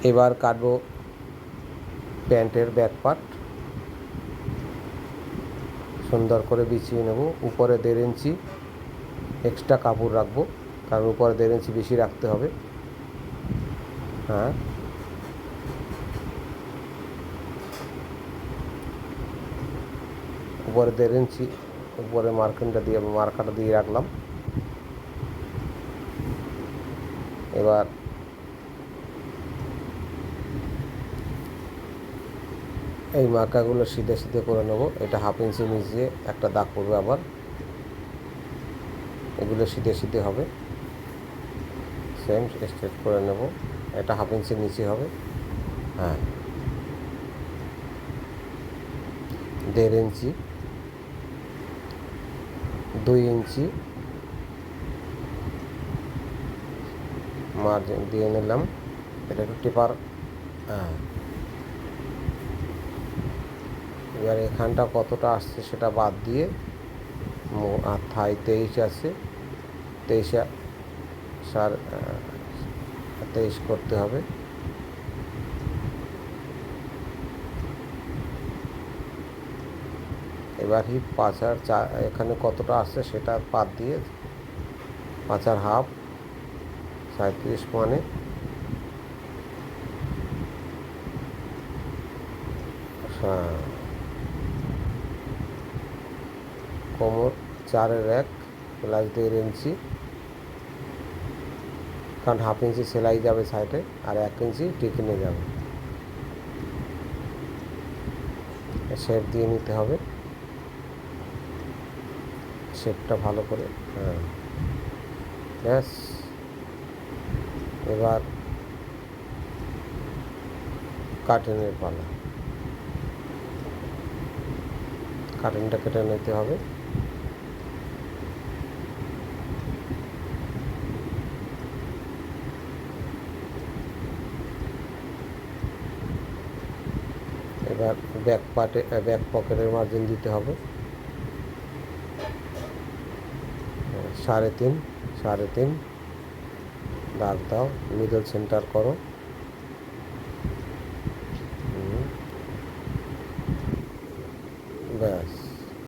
এবার কাটবো প্যান্টের ব্যাক পার্ট। সুন্দর করে বিছিয়ে নেব। উপরে 1.5 ইঞ্চি এক্সট্রা কাপড় রাখবো, কারণ উপরে 1.5 ইঞ্চি বেশি রাখতে হবে। হ্যাঁ, উপরে 1.5 ইঞ্চি উপরে মার্কারটা দিয়ে রাখলাম। এবার এই মার্কাগুলো সিধে সিধে করে নেব। এটা 1/2 ইঞ্চি নিচে একটা দাগ পড়বে, আবার এগুলো সিধে সিধে হবে, সেম স্ট্রেট করে নেব। এটা 1/2 ইঞ্চি নিচে হবে। হ্যাঁ, 1.5 ইঞ্চি, 2 ইঞ্চি মার্জিন দিয়ে নিলাম। এটা একটু টিপার। হ্যাঁ, এবার এখানটা কতটা আসছে সেটা বাদ দিয়ে, আর থাই 23 আছে, 23 করতে হবে। এবার হিপ 5/4 এখানে কতটা আসছে সেটা বাদ দিয়ে 5/2, 37 মানে কোমর 4/1 প্লাস 1.5 ইঞ্চি, কারণ 1/2 ইঞ্চি সেলাই যাবে সাইডে, আর 1 ইঞ্চি টিকিনে যাবে। শেপ দিয়ে নিতে হবে, শেপটা ভালো করে। হ্যাঁ, ব্যাস। এবার কাটিংয়ের পালা। কাটিংটা কেটে নিতে হবে। এবার ব্যাক পকেটের মার্জিন দিতে হবে 3.5 দাগ দাও, মিডল সেন্টার করো।